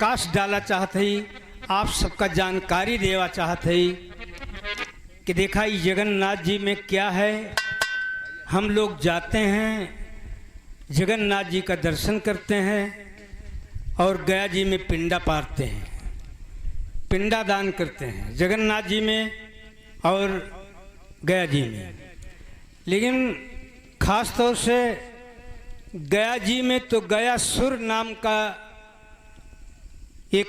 प्रकाश डाला चाहते ही, आप सबका जानकारी देवा चाहते ही कि देखा ये जगन्नाथ जी में क्या है। हम लोग जाते हैं, जगन्नाथ जी का दर्शन करते हैं और गया जी में पिंडा पारते हैं, पिंडा दान करते हैं जगन्नाथ जी में और गया जी में। लेकिन ख़ास तौर से गया जी में तो गया सुर नाम का एक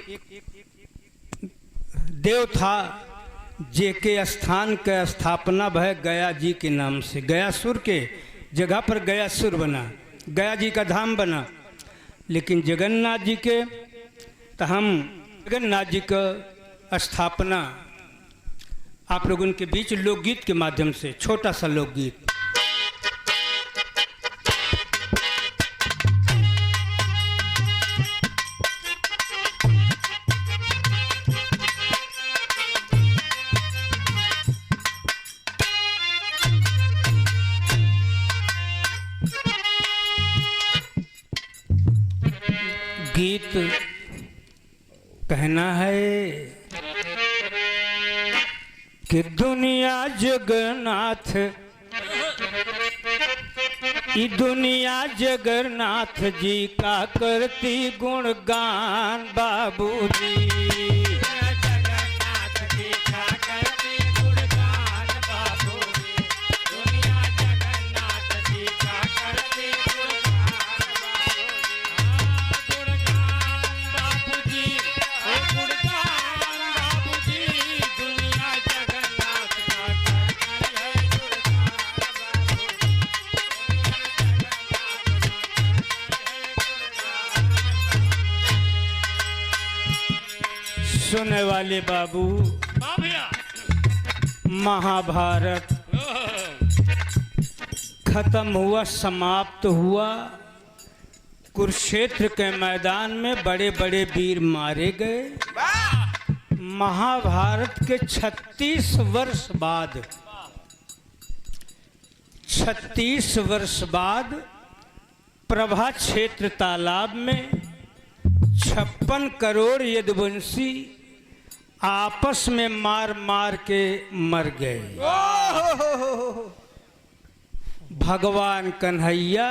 देव था, जेके स्थान का स्थापना भय गया जी के नाम से, गया सुर के जगह पर गया सुर बना, गया जी का धाम बना। लेकिन जगन्नाथ जी के तो हम जगन्नाथ जी का स्थापना आप लोगों के बीच लोकगीत के माध्यम से, छोटा सा लोकगीत। गीत कहना है कि दुनिया जगन्नाथ, ये दुनिया जगन्नाथ जी का करती गुणगान बाबूजी। सुनने वाले बाबू, महाभारत खत्म हुआ, समाप्त हुआ। कुरुक्षेत्र के मैदान में बड़े बड़े वीर मारे गए। महाभारत के 36 वर्ष बाद, 36 वर्ष बाद प्रभा क्षेत्र तालाब में 56 करोड़ यदुवंशी आपस में मार मार के मर गए। भगवान कन्हैया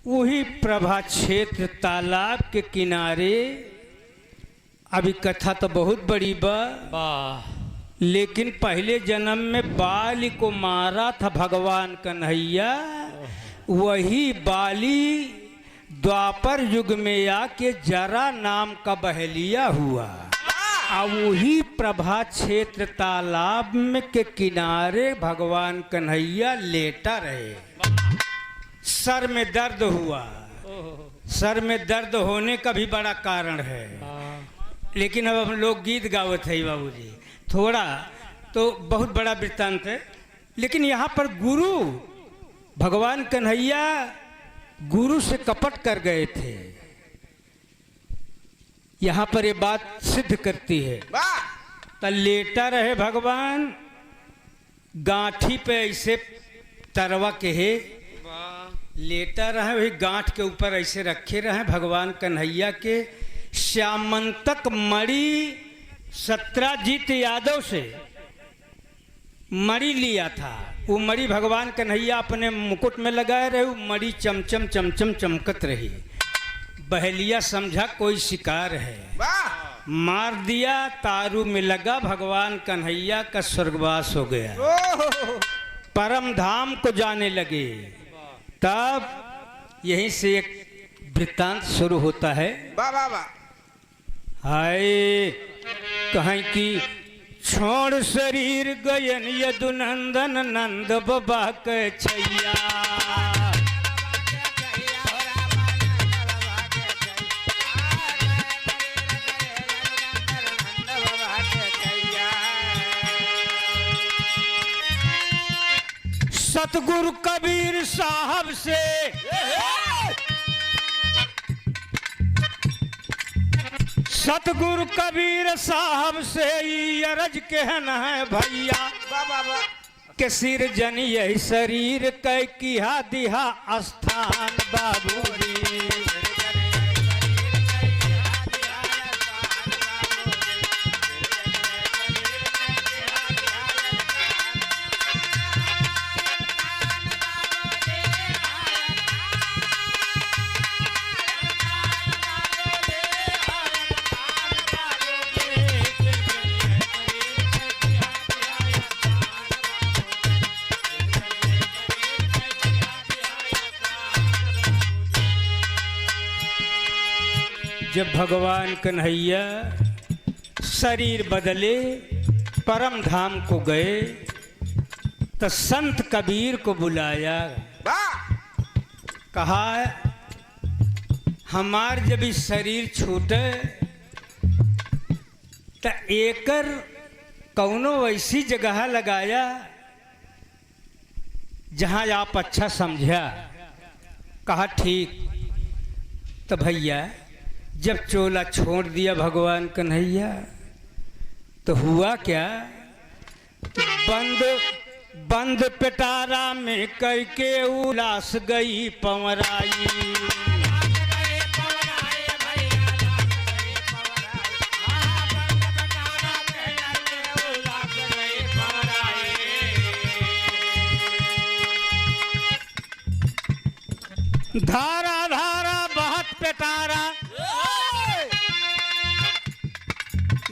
वही प्रभा क्षेत्र तालाब के किनारे, अभी कथा तो बहुत बड़ी बा, लेकिन पहले जन्म में बाली को मारा था भगवान कन्हैया। वही बाली द्वापर युग में आके जरा नाम का बहलिया हुआ, और वही प्रभा क्षेत्र तालाब में के किनारे भगवान कन्हैया लेटा रहे। सर में दर्द हुआ, सर में दर्द होने का भी बड़ा कारण है, लेकिन अब हम लोग गीत गावत है बाबूजी, थोड़ा तो बहुत बड़ा वृत्तांत है। लेकिन यहाँ पर गुरु भगवान कन्हैया गुरु से कपट कर गए थे, यहाँ पर ये बात सिद्ध करती है। तो लेटा रहे भगवान, गांठी पे ऐसे तरवा के है लेटा रहे, वही गांठ के ऊपर ऐसे रखे रहे भगवान कन्हैया के। श्यामंतक मणि सत्राजीत यादव से मणि लिया था, वो मणि भगवान कन्हैया अपने मुकुट में लगाए रहे, वो मणि चमचम चमचम चमकत रही। बहलिया समझा कोई शिकार है, मार दिया, तारू में लगा, भगवान कन्हैया का स्वर्गवास हो गया, परम धाम को जाने लगे। तब यहीं से एक वृत्तांत शुरू होता है। हाय कहीं की छोड़ शरीर गयन यदुनंदन नंद बाबा के छैया। सतगुरु कबीर साहब से सतगुरु कबीर साहब से अरज कहना है भैया के सिर जन यही शरीर कै किहा दिहा स्थान बाबूजी। जब भगवान कन्हैया शरीर बदले परम धाम को गए तो संत कबीर को बुलाया, कहा हमार जब इस शरीर छूटे तो एकर कौनो ऐसी जगह लगाया जहां आप अच्छा समझा। कहा ठीक। तो भैया जब चोला छोड़ दिया भगवान कन्हैया तो हुआ क्या, बंद पिटारा में करके उलास गई पवराई। धारा धारा बहत पिटारा,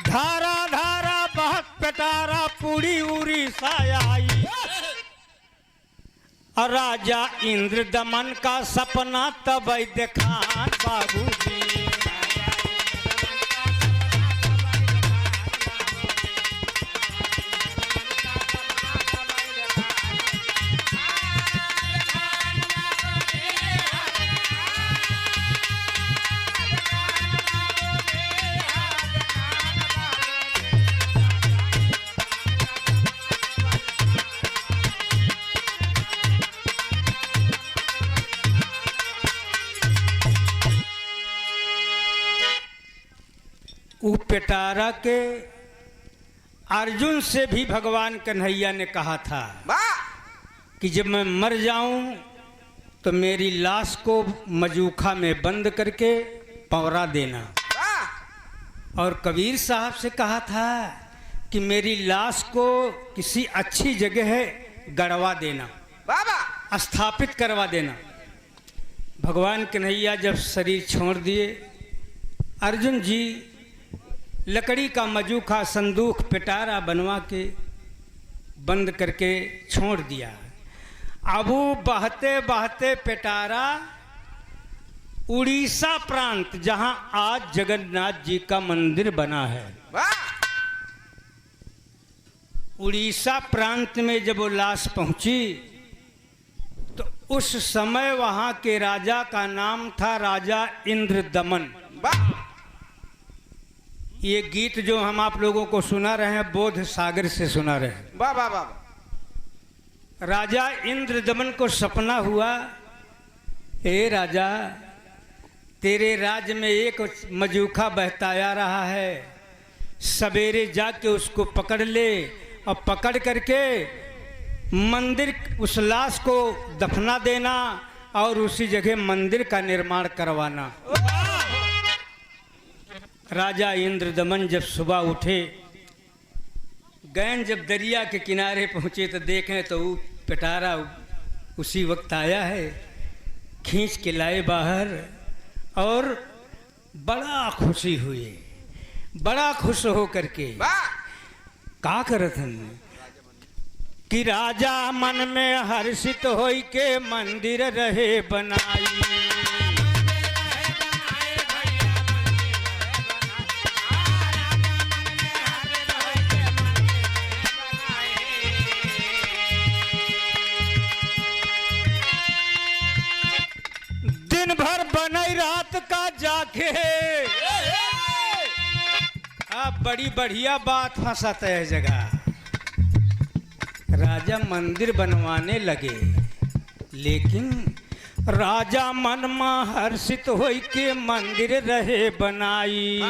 धारा धारा बहत पिटारा पूरी उड़ी सायाई। राजा इंद्र दमन का सपना तब देखान बाबूजी। वो पिटारा के अर्जुन से भी भगवान कन्हैया ने कहा था कि जब मैं मर जाऊं तो मेरी लाश को मजूखा में बंद करके पवरा देना। और कबीर साहब से कहा था कि मेरी लाश को किसी अच्छी जगह गड़वा देना, स्थापित करवा देना। भगवान कन्हैया जब शरीर छोड़ दिए, अर्जुन जी लकड़ी का मजूखा संदूक पिटारा बनवा के बंद करके छोड़ दिया। अब वो बहते बहते पिटारा उड़ीसा प्रांत जहां आज जगन्नाथ जी का मंदिर बना है, उड़ीसा प्रांत में जब वो लाश पहुंची तो उस समय वहां के राजा का नाम था राजा इंद्र दमन। ये गीत जो हम आप लोगों को सुना रहे हैं बोध सागर से सुना रहे हैं। वाह वाह वाह। राजा इंद्र दमन को सपना हुआ, ए राजा तेरे राज्य में एक मजूखा बहता आ रहा है, सवेरे जाके उसको पकड़ ले और पकड़ करके मंदिर उस लाश को दफना देना और उसी जगह मंदिर का निर्माण करवाना। राजा इंद्र दमन जब सुबह उठे, गैन जब दरिया के किनारे पहुंचे तो देखें तो वो पिटारा उसी वक्त आया है, खींच के लाए बाहर और बड़ा खुशी हुई, बड़ा खुश हो करके का करत हन कि राजा मन में हर्षित होई के मंदिर रहे बनाई। दिन भर बनई रात का जाके, अब बड़ी बढ़िया बात फंसाता है जगह। राजा मंदिर बनवाने लगे, लेकिन राजा मन में हर्षित होई के मंदिर रहे बनाई।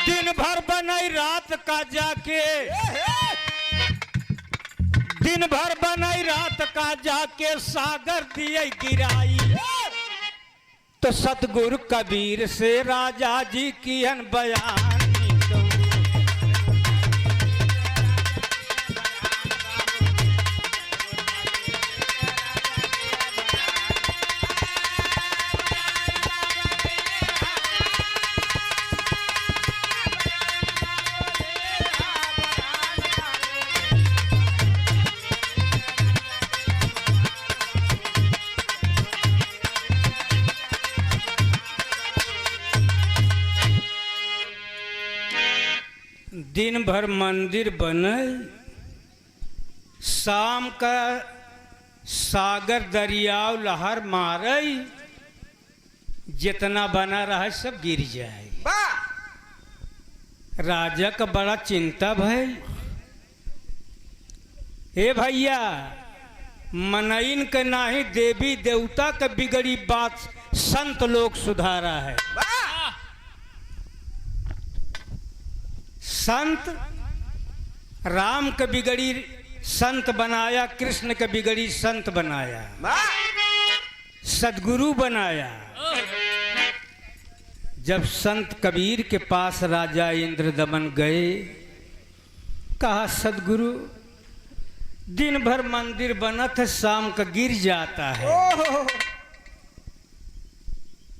दिन भर बनई रात का जाके, दिन भर बनई रात का जाके सागर दिए गिराई। तो सतगुरु कबीर से राजा जी की बयान दिन भर मंदिर बने, शाम का सागर दरियाव लहर मारे, जितना बना रहा सब गिर जाए। राजा का बड़ा चिंता भाई। हे भैया, मनइन के नाही देवी देवता का बिगड़ी बात संत लोग सुधारा है। संत राम का बिगड़ी संत बनाया, कृष्ण का बिगड़ी संत बनाया, सदगुरु बनाया। जब संत कबीर के पास राजा इंद्रदमन गए, कहा सदगुरु दिन भर मंदिर बनत है, शाम का गिर जाता है।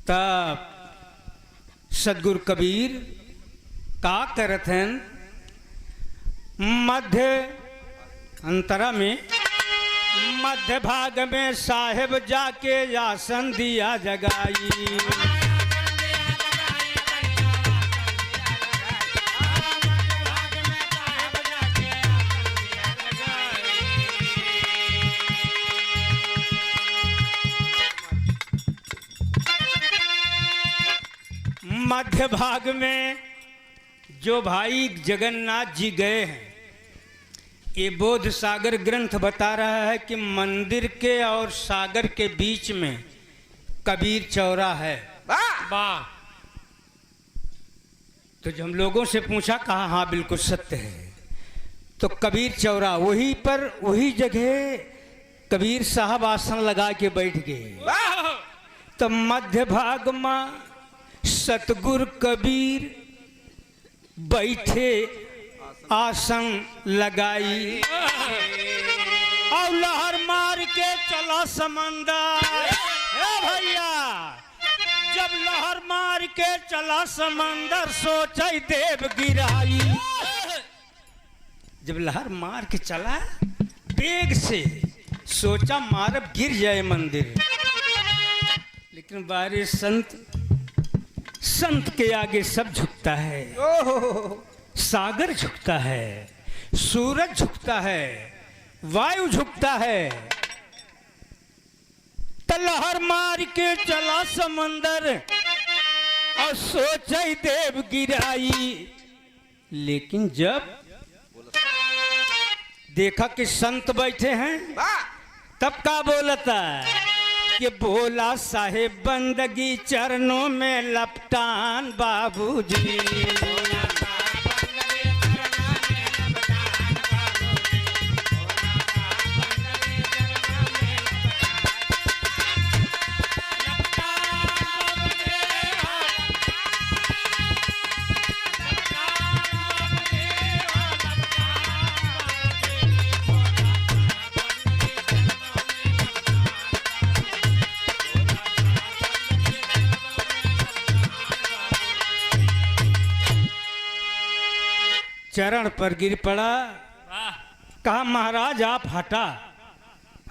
तब सदगुरु कबीर का करत हैं, मध्य अंतरा में मध्य भाग में साहेब जाके आसन दिया जगाई। मध्य भाग में जो भाई जगन्नाथ जी गए हैं, ये बोध सागर ग्रंथ बता रहा है कि मंदिर के और सागर के बीच में कबीर चौरा है। वाह! तो जब हम लोगों से पूछा, कहा हाँ बिल्कुल सत्य है। तो कबीर चौरा वहीं पर, वही जगह कबीर साहब आसन लगा के बैठ गए। तो मध्य भाग में सतगुरु कबीर बैठे, आसन लगाई और लहर मार के चला समंदर। हे भैया, जब लहर मार के चला समंदर, सोचे देव गिराई। जब लहर मार के चला बेग से, सोचा मारब गिर जाए मंदिर। लेकिन बारे संत के आगे सब झुकता है। सागर झुकता है, सूरज झुकता है, वायु झुकता है। तो लहर मार के चला समंदर और सोचे देव गिराई। लेकिन जब देखा कि संत बैठे हैं, तब का बोलता है कि बोला साहेब बंदगी चरणों में लपटान बाबूजी। चरण पर गिर पड़ा, कहा महाराज आप हटा,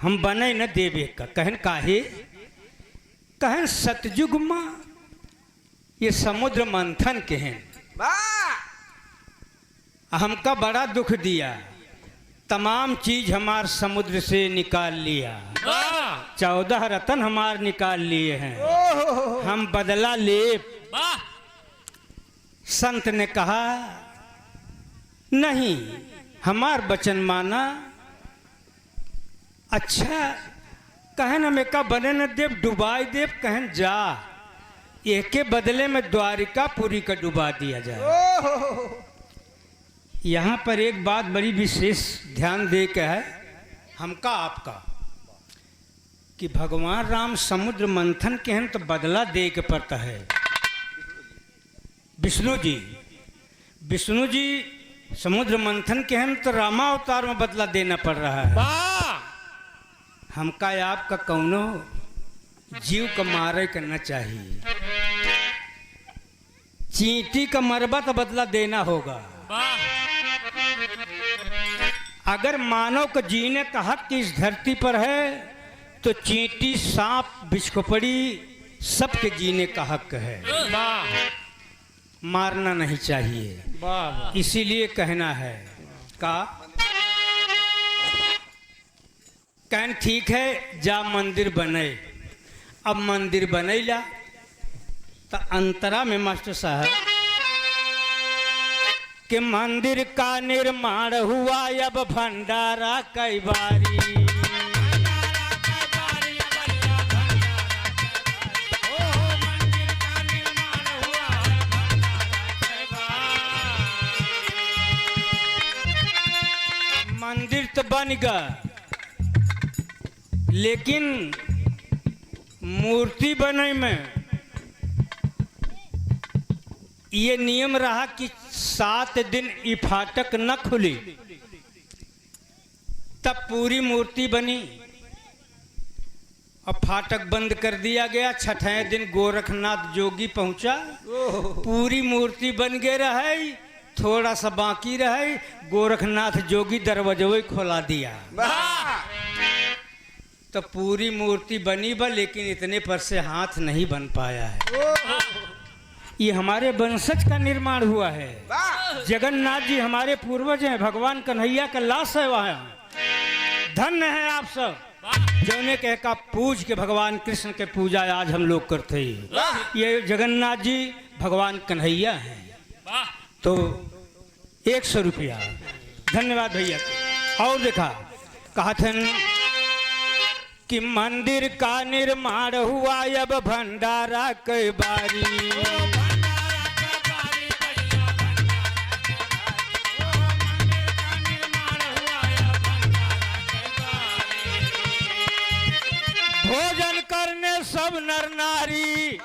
हम बने न देवे का। कहन काहे? कहन सतयुग में ये समुद्र मंथन के हैं, हमका बड़ा दुख दिया, तमाम चीज हमार समुद्र से निकाल लिया, 14 रतन हमार निकाल लिए हैं, हम बदला ले। संत ने कहा नहीं, हमार वचन माना। अच्छा, कहन हमें का बने न देव, डुबाई देव। कहन जा, एक के बदले में द्वारिकापुरी का डुबा दिया जाए। यहाँ पर एक बात बड़ी विशेष ध्यान दे के है हमका आपका, कि भगवान राम समुद्र मंथन के हैं तो बदला दे के पड़ता है। विष्णु जी समुद्र मंथन के हैं तो रामावतार में बदला देना पड़ रहा है। हमका आपका कौनो जीव का मारे करना चाहिए, चींटी का मरबा तो बदला देना होगा। अगर मानव का जीने का हक इस धरती पर है तो चींटी, सांप, बिच्छखोपड़ी सबके जीने का हक है। मारना नहीं चाहिए। वाह इसीलिए कहना है का कहन ठीक है जा मंदिर बने। अब मंदिर बनैला तो अंतरा में मास्टर साहब कि मंदिर का निर्माण हुआ अब भंडारा कई बारी। मंदिर तो बन गया लेकिन मूर्ति बने में ये नियम रहा कि 7 दिन ई फाटक न खुली तब पूरी मूर्ति बनी और फाटक बंद कर दिया गया। 6ठे दिन गोरखनाथ जोगी पहुंचा, पूरी मूर्ति बन गए रहे, थोड़ा सा बाकी रहे, गोरखनाथ जोगी दरवाजा खोला दिया तो पूरी मूर्ति बनी बा, लेकिन इतने पर से हाथ नहीं बन पाया है। ये हमारे वंशज का निर्माण हुआ है। जगन्नाथ जी हमारे पूर्वज हैं, भगवान कन्हैया का लाश है वहाँ। धन्य है आप सब जौने कह का पूज के भगवान कृष्ण के पूजा आज हम लोग करते हैं। ये जगन्नाथ जी भगवान कन्हैया हैं। तो 100 रुपया धन्यवाद भैया। और देखा कहा थे कि मंदिर का निर्माण हुआ अब भंडारा कई बारी। भोजन करने सब नर नारी,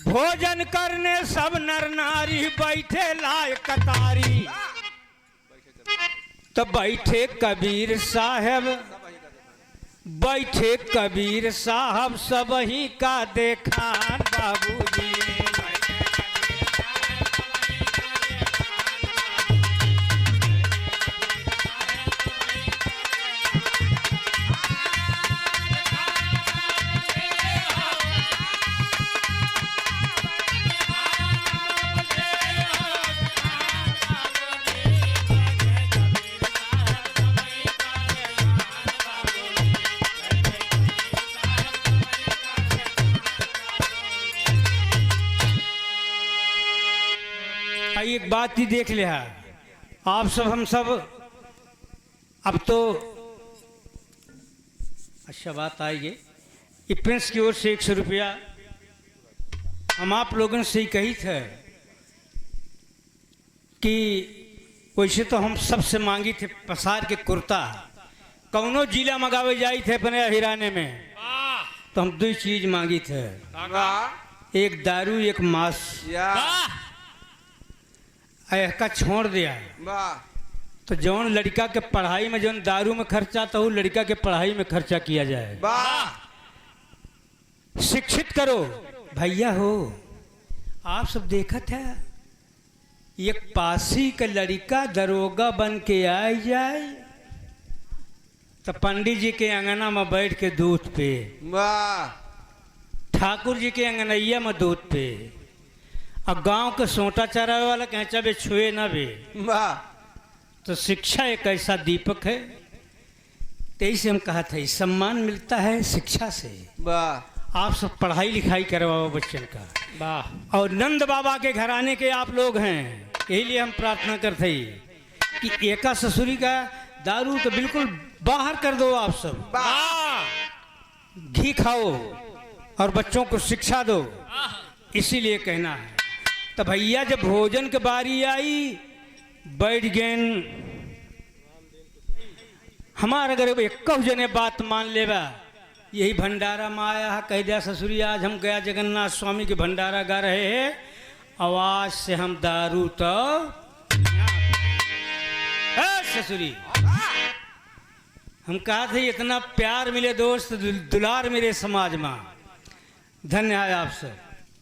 भोजन करने सब नर नारी बैठे लाए कतारी। तो बैठे कबीर साहब, बैठे कबीर साहब सब ही का देखा बाबूजी। एक बात ही देख लिया आप सब, हम सब अब तो अच्छा बात आएगी। प्रिंस की ओर से 100 रुपया हम आप लोगों से ही कही थे कि वैसे तो हम सबसे मांगी थे पसार के कुर्ता, कौनो जिला मंगावे जाई थे अपने हिराने में, तो हम 2 चीज मांगी थे, एक दारू एक मांस। का छोड़ दिया तो जौन लड़का के पढ़ाई में जौन दारू में खर्चा तो वो लड़का के पढ़ाई में खर्चा किया जाए। शिक्षित करो भैया हो। आप सब देखा था एक पासी का लड़का दरोगा बन के आ जाए तो पंडित जी के अंगना में बैठ के दूध पे, ठाकुर जी के अंगनैया में दूध पे, और गांव के सोटा चरावे वाला कहचा बे छुए ना बे। तो शिक्षा एक ऐसा दीपक है, तेई से हम कहा था सम्मान मिलता है शिक्षा से। आप सब पढ़ाई लिखाई करवाओ बच्चन का। वाह। और नंद बाबा के घराने के आप लोग हैं, यही लिए हम प्रार्थना करते कि एका ससुरी का दारू तो बिल्कुल बाहर कर दो। आप सब घी खाओ और बच्चों को शिक्षा दो, इसीलिए कहना है। तो भैया जब भोजन के बारी आई बैठ गए, हमार अगर एक जने बात मान लेवा, यही भंडारा में आया है, कह दिया ससुरी आज हम गया जगन्नाथ स्वामी के भंडारा गा रहे हैं, आवाज से हम दारू तो ससुरी हम कहा थे इतना प्यार मिले दोस्त, दुलार मेरे समाज में। धन्य है आप सब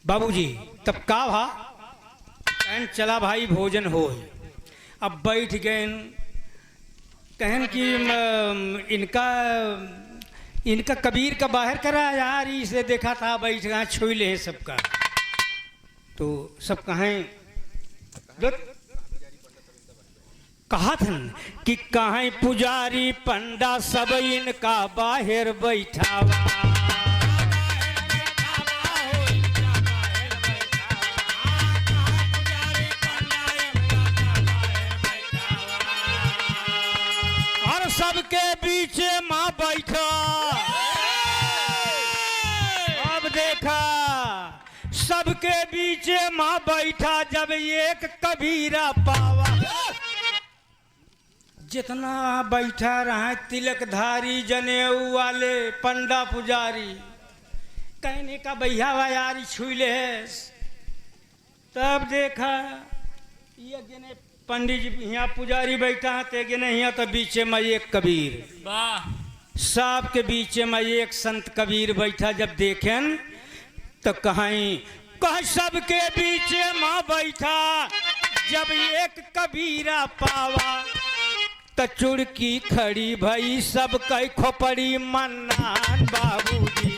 बाबूजी। तब का भा चला भाई भोजन हो। अब बैठ गए, कहन कि इनका कबीर का बाहर करा यार, इसे देखा था बैठ गया छुई ले सबका। तो सब कहें कहा था कि कहें पुजारी पंडा सब इनका बाहर बैठावा। और सबके बीच माँ बैठा। अब देखा सबके बीच माँ बैठा जब एक कबीरा पावा। जितना बैठा रहा तिलकधारी जनेऊ वाले पंडा पुजारी कहने का भैया यारी छुई ले। तब देखा ये गिने पंडित जी यहाँ पुजारी बैठा है ते गिने यहाँ तो बीचे में एक कबीर। वाह सब के बीचे में एक संत कबीर बैठा। जब देखें तो कहीं सबके बीच माँ बैठा जब एक कबीरा पावा। तो चुड़की खड़ी भई सब कई खोपड़ी मन्नान बाबूजी।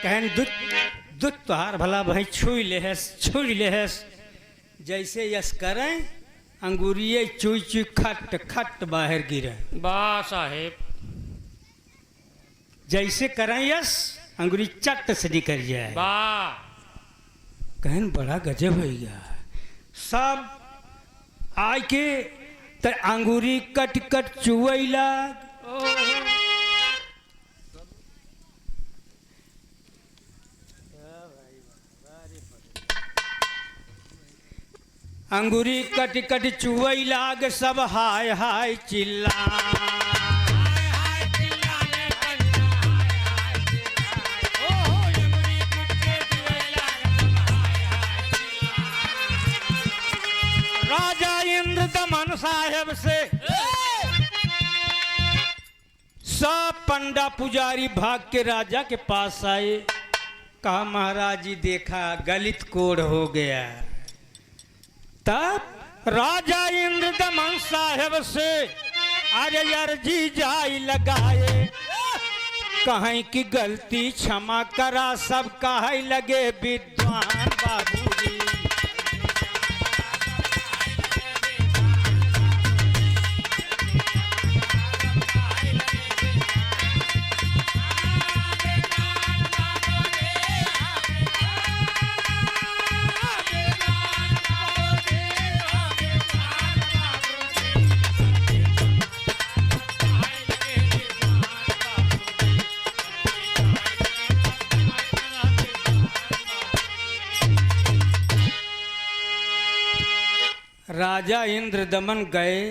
कहन दुत तोहार भला भाई छुई लेहस जैसे यस करें अंगूरिये चुई चुई खट खट बाहर गिरे। वाह साहेब जैसे करें यस अंगूरी चट से निकल जाए। वाह कहन बड़ा गजब हो गया। सब आय के तो अंगूरी कट कट चुवैला। अंगूरी कट कट चुवई लाग सब हाय हाय चिल्ला। राजा इंद्र दमन साहेब से सब पंडा पुजारी भाग के राजा के पास आए। कहा महाराज जी देखा गलित कोड़ हो गया। तब राजा इंद्र दमन साहेब से अरे अर्जी जाई लगाए। कहीं की गलती क्षमा करा सब कहे लगे विद्वान बाबूजी। राजा इंद्र दमन गए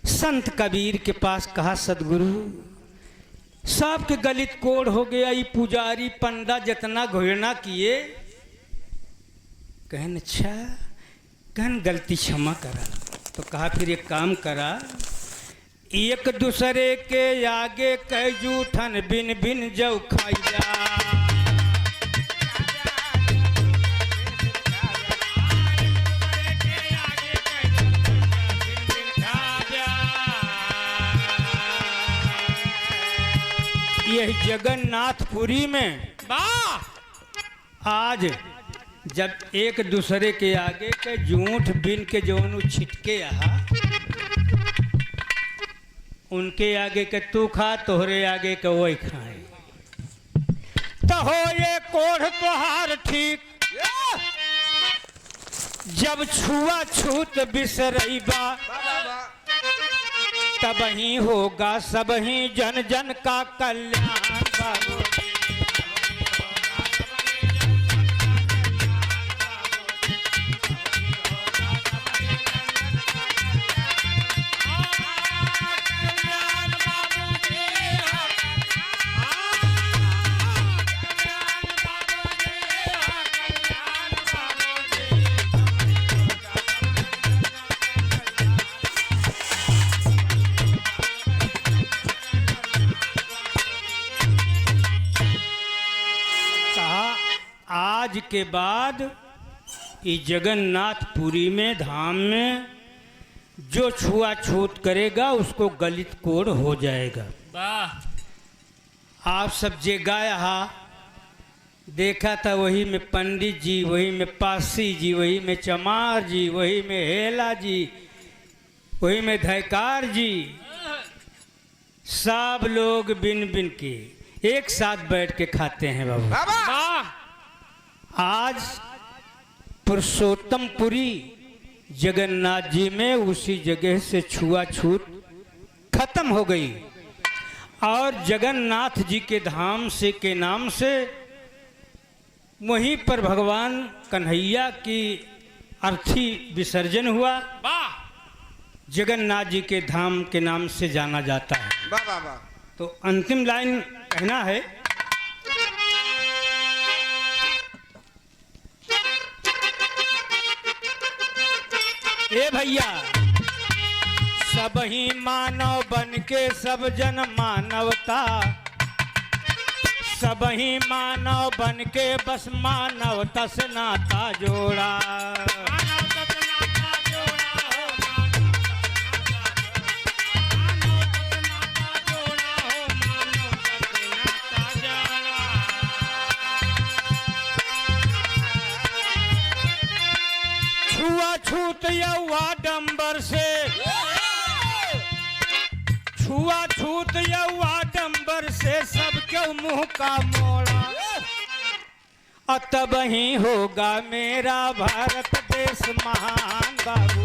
संत कबीर के पास। कहा सदगुरु सब के गलित कोड़ हो गया। ये पुजारी पंडा जितना घोड़ना किए। कहन अच्छा कहन गलती क्षमा करा। तो कहा फिर एक काम करा एक दूसरे के आगे कह जूठन बिन बिन जौ खाइला। यही जगन्नाथपुरी में आज जब एक दूसरे के आगे के जूठ बिन के जौन छिटके आहा उनके आगे के तू खा तोहरे आगे के वही खाए। तो हो ये कोढ़ तोहार ठीक जब छुआ छूत बिसरईबा तब ही होगा सब ही जन जन का कल्याण बाबू। आज के बाद ये जगन्नाथपुरी में धाम में जो छुआछूत करेगा उसको गलित कोड़ हो जाएगा। वाह। आप सब जे गाया हा देखा था, वही में पंडित जी, वही में पासी जी, वही में चमार जी, वही में हेला जी, वही में धैकार जी, सब लोग बिन बिन के एक साथ बैठ के खाते हैं बाबू। वाह। आज पुरुषोत्तमपुरी जगन्नाथ जी में उसी जगह से छुआछूत खत्म हो गई और जगन्नाथ जी के धाम से के नाम से वहीं पर भगवान कन्हैया की अर्थी विसर्जन हुआ। वाह। जगन्नाथ जी के धाम के नाम से जाना जाता है। वाह वाह वाह। तो अंतिम लाइन कहना है, ए भैया सब ही मानव बन के सब जन मानवता, सब ही मानव बन के बस मानवता से नाता जोड़ा। छुआछूत यौवा डंबर से, छुआछूत यौवा डंबर से सब क्यों मुंह का मोड़ा। और तब ही होगा मेरा भारत देश महान बाबू।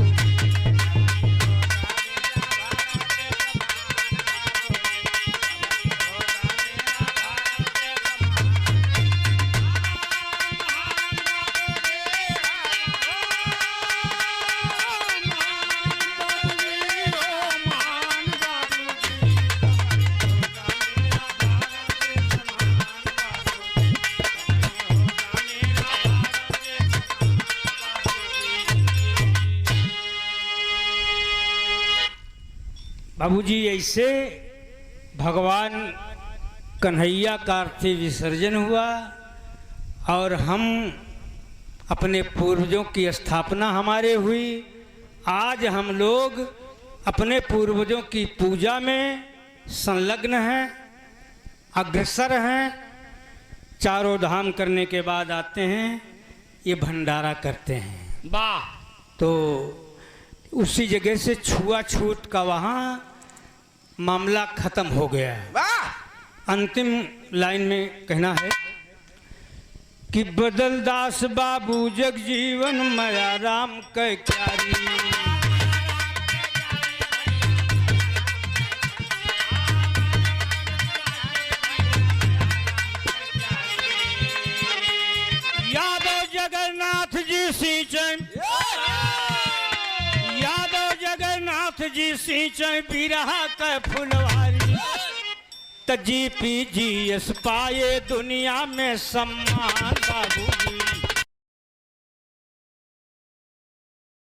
बाबूजी ऐसे भगवान कन्हैया का अर्थी विसर्जन हुआ और हम अपने पूर्वजों की स्थापना हमारे हुई। आज हम लोग अपने पूर्वजों की पूजा में संलग्न हैं, अग्रसर हैं। चारों धाम करने के बाद आते हैं, ये भंडारा करते हैं। वाह। तो उसी जगह से छुआछूत का वहाँ मामला खत्म हो गया है। वाह। अंतिम लाइन में कहना है कि बदल दास बाबू जगजीवन माया राम कै क्यारी। यादव जगन्नाथ जी सिंचन, यादव जगन्नाथ जी सिंचन बिरहा का फुलवारी। जी पी जी एस पाए दुनिया में सम्मान बाबू जी।